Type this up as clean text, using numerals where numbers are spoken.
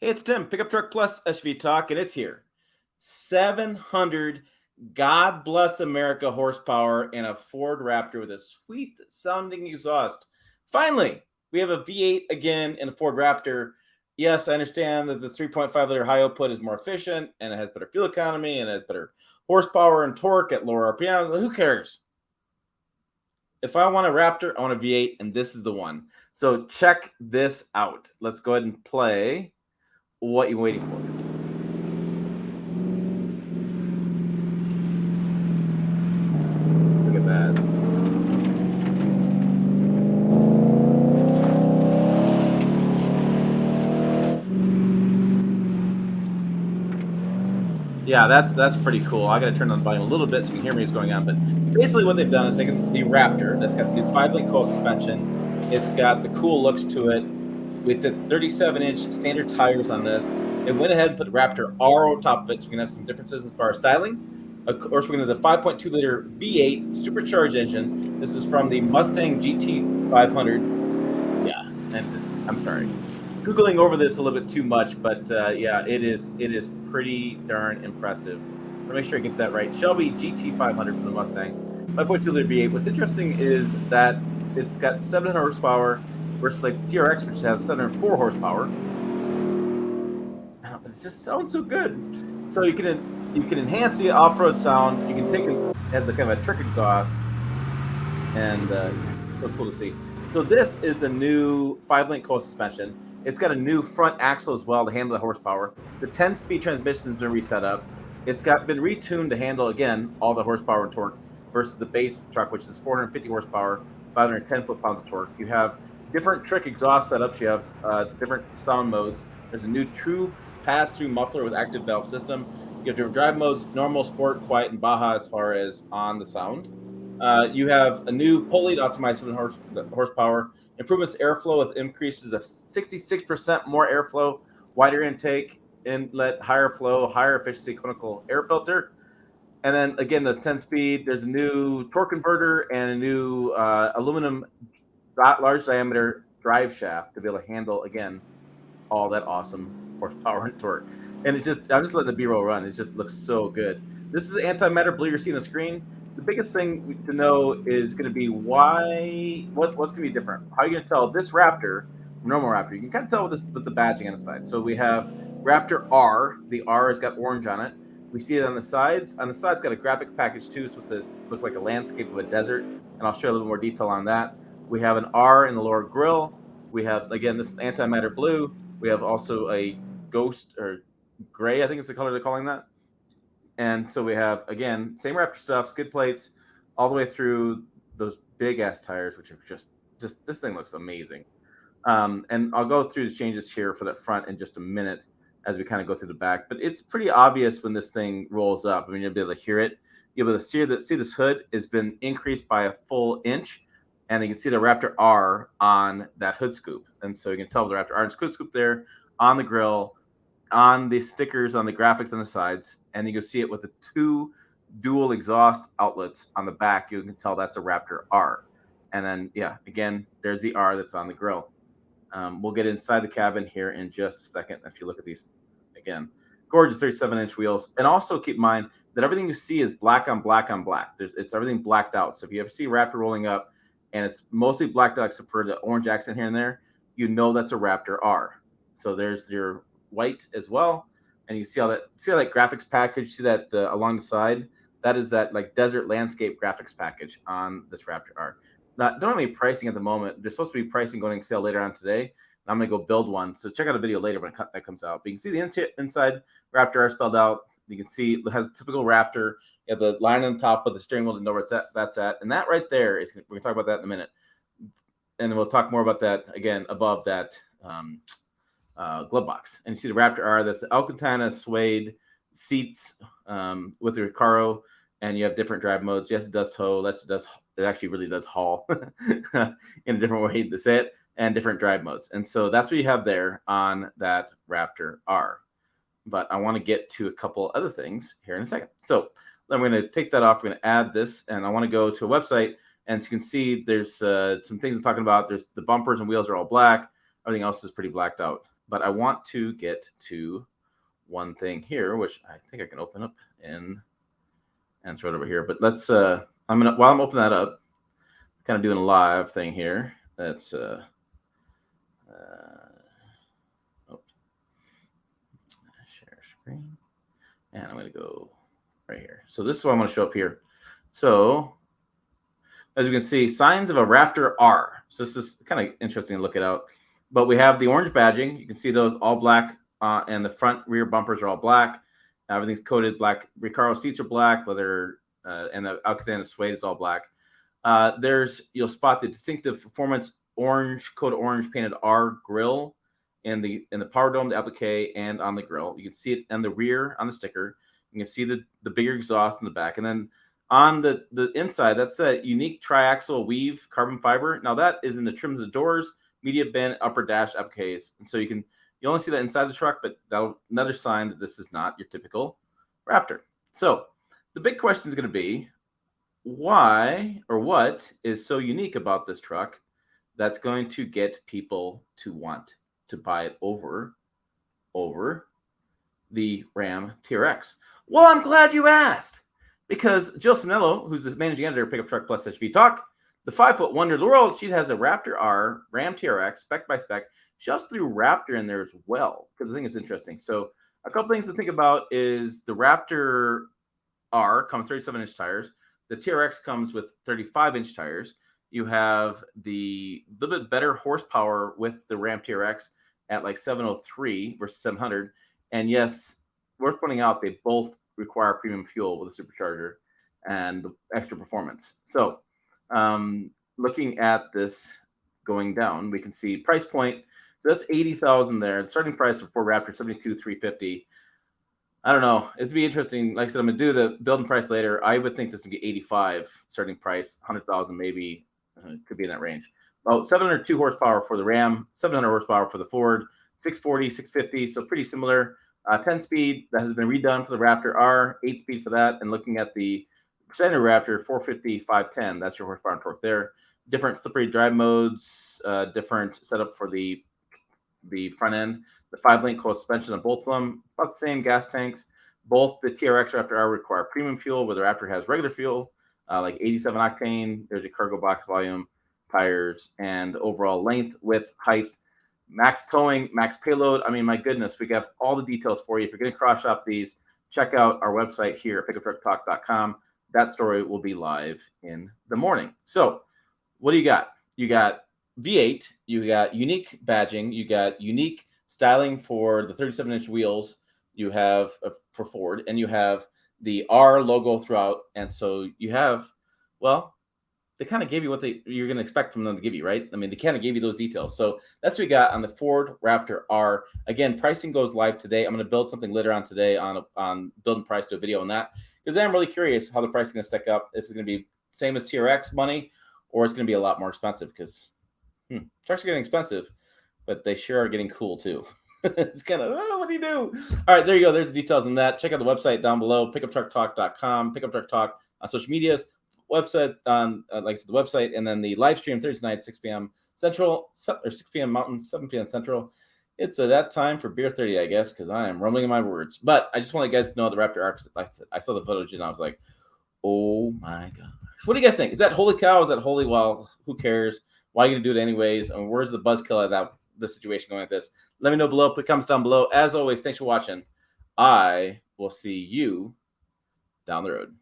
Hey, it's Tim, Pickup Truck Plus SUV Talk, and it's here. 700 God bless America horsepower in a Ford Raptor with a sweet sounding exhaust. Finally, we have a V8 again in a Ford Raptor. Yes, I understand that the 3.5 liter high output is more efficient and it has better fuel economy and it has better horsepower and torque at lower RPMs. But who cares? If I want a Raptor, I want a V8, and this is the one. So check this out. Let's go ahead and play what you're waiting for. Look at that. Yeah, that's pretty cool. I got to turn on the volume a little bit so you can hear me what's going on. But basically, what they've done is taken the Raptor that's got the 5-link coil suspension. It's got the cool looks to it with the 37-inch standard tires on this. It went ahead and put the Raptor R on top of it, so we're gonna have some differences as far as styling. Of course, we're gonna have the 5.2 liter V8 supercharged engine. This is from the Mustang GT 500. Yeah, and I'm sorry, googling over this a little bit too much, but yeah, it is pretty darn impressive. Let me make sure I get that right. Shelby GT 500 for the Mustang, 5.2 liter V8. What's interesting is that it's got 700 horsepower versus like the TRX, which has 704 horsepower. It just sounds so good. So you can enhance the off-road sound. You can take it as a kind of a trick exhaust, and so cool to see. So this is the new 5-link coil suspension. It's got a new front axle as well to handle the horsepower. The 10-speed transmission has been reset up. It's been retuned to handle, again, all the horsepower and torque versus the base truck, which is 450 horsepower, 510 foot-pounds of torque. You have different trick exhaust setups. You have different sound modes. There's a new true pass-through muffler with active valve system. You have different drive modes: normal, sport, quiet, and Baja as far as on the sound. You have a new pulley to optimize 7 horsepower. Improvements to airflow with increases of 66% more airflow, wider intake, inlet, higher flow, higher efficiency conical air filter. And then again, the 10-speed, there's a new torque converter and a new aluminum large diameter drive shaft to be able to handle, again, all that awesome horsepower and torque. And it's just, I'm just letting the B-roll run. It just looks so good. This is the antimatter blue you're seeing on the screen. The biggest thing to know is going to be what's going to be different. How are you going to tell this Raptor, normal Raptor? You can kind of tell with the badging on the side. So we have Raptor R. The R has got orange on it. We see it on the sides. On the sides, it's got a graphic package too. It's supposed to look like a landscape of a desert. And I'll share a little more detail on that. We have an R in the lower grille. We have, again, this antimatter blue. We have also a ghost or gray, I think it's the color they're calling that. And so we have, again, same Raptor stuff, skid plates, all the way through those big ass tires, which are just this thing looks amazing. And I'll go through the changes here for that front in just a minute as we kind of go through the back. But it's pretty obvious when this thing rolls up. I mean, you'll be able to hear it. You'll be able to see this hood has been increased by a full inch. And you can see the Raptor R on that hood scoop. And so you can tell the Raptor R hood scoop there on the grill, on the stickers, on the graphics on the sides. And you can see it with the 2 dual exhaust outlets on the back. You can tell that's a Raptor R. And then, yeah, again, there's the R that's on the grill. We'll get inside the cabin here in just a second. If you look at these, again, gorgeous 37-inch wheels. And also keep in mind that everything you see is black on black on black. It's everything blacked out. So if you ever see Raptor rolling up and it's mostly blacked out except for the orange accent here and there, you know that's a Raptor R. So there's your white as well. And you see how that graphics package, see that along the side? That is that like desert landscape graphics package on this Raptor R. Don't have any pricing at the moment. There's supposed to be pricing going on sale later on today. And I'm going to go build one. So check out a video later when that comes out. But you can see the inside Raptor R spelled out. You can see it has a typical Raptor. You have the line on top of the steering wheel to know where that's at. And that right there is, we're going to talk about that in a minute. And we'll talk more about that again above that glove box. And you see the Raptor R, that's the Alcantara suede seats with the Recaro. And you have different drive modes. Yes, it does tow. It actually really does haul in a different way to say it, and different drive modes. And so that's what you have there on that Raptor R. But I want to get to a couple other things here in a second. So I'm going to take that off. We're going to add this, and I want to go to a website. And as you can see, there's some things I'm talking about. There's the bumpers and wheels are all black. Everything else is pretty blacked out. But I want to get to one thing here, which I think I can open up and throw it over here. But let's while I'm opening that up, kind of doing a live thing here. Let's share screen, and I'm going to go right here. So this is what I'm going to show up here. So as you can see, signs of a Raptor R. So this is kind of interesting to look it out. But we have the orange badging. You can see those all black, and the front rear bumpers are all black. Everything's coated black. Recaro seats are black. Leather and the Alcantara suede is all black. You'll spot the distinctive performance orange, coat orange painted R grille in the power dome, the applique, and on the grille. You can see it on the rear on the sticker. You can see the bigger exhaust in the back, and then on the inside, that's that unique triaxial weave carbon fiber. Now that is in the trims of the doors, media bin, upper dash appliques, and so you only see that inside the truck, but that's another sign that this is not your typical Raptor. So the big question is going to be, why or what is so unique about this truck that's going to get people to want to buy it over the Ram TRX? Well, I'm glad you asked, because Jill Sinello, who's the managing editor of Pickup Truck Plus HV Talk, the 5-foot wonder of the world, she has a Raptor R, Ram TRX, spec by spec. She also threw Raptor in there as well, because I think it's interesting. So a couple things to think about is the Raptor R comes 37-inch tires. The TRX comes with 35-inch tires. You have the little bit better horsepower with the Ram TRX at like 703 versus 700. And yes, worth pointing out, they both require premium fuel with a supercharger and extra performance. So looking at this going down, we can see price point. So that's $80,000 there. The starting price for Ford Raptor, $72,350. I don't know. It'd be interesting. Like I said, I'm going to do the building price later. I would think this would be $85,000 starting price, $100,000 maybe. Could be in that range. About 702 horsepower for the Ram, 700 horsepower for the Ford, 640, 650. So pretty similar. 10-speed that has been redone for the Raptor R, 8-speed for that. And looking at the standard Raptor, 450, 510. That's your horsepower and torque there. Different slippery drive modes, different setup for the front end. The 5-link coil suspension on both of them, about the same gas tanks. Both the TRX Raptor R require premium fuel, where the Raptor has regular fuel, like 87 octane. There's a cargo box volume, tires, and overall length, width, height, max towing, max payload. I mean, my goodness, we got all the details for you. If you're going to cross shop these, check out our website here at pickuptrucktalk.com. That story will be live in the morning. So what do you got? You got V8, you got unique badging, you got unique styling for the 37-inch wheels you have for Ford, and you have the R logo throughout. And so you have, well, they kind of gave you what you're going to expect from them to give you, right? I mean, they kind of gave you those details. So that's what we got on the Ford Raptor R. Again, pricing goes live today. I'm going to build something later on today on building price, do a video on that, because I'm really curious how the price is going to stack up. If it's going to be same as TRX money, or it's going to be a lot more expensive, because trucks are getting expensive, but they sure are getting cool too. It's kind of, what do you do? All right, there you go. There's the details on that. Check out the website down below, pickuptrucktalk.com, Pickup Truck Talk on social medias, website on, like I said, the website, and then the live stream Thursday night, 6 p.m. Central, or 6 p.m. Mountain, 7 p.m. Central. It's that time for Beer 30, I guess, because I am rumbling in my words. But I just want you guys to know the Raptor R. Like I said, I saw the footage and I was like, oh my gosh. What do you guys think? Is that holy cow? Is that holy? Well, who cares? Why are you going to do it anyways? And where's the buzzkill of the situation going like this? Let me know below. Put comments down below. As always, thanks for watching. I will see you down the road.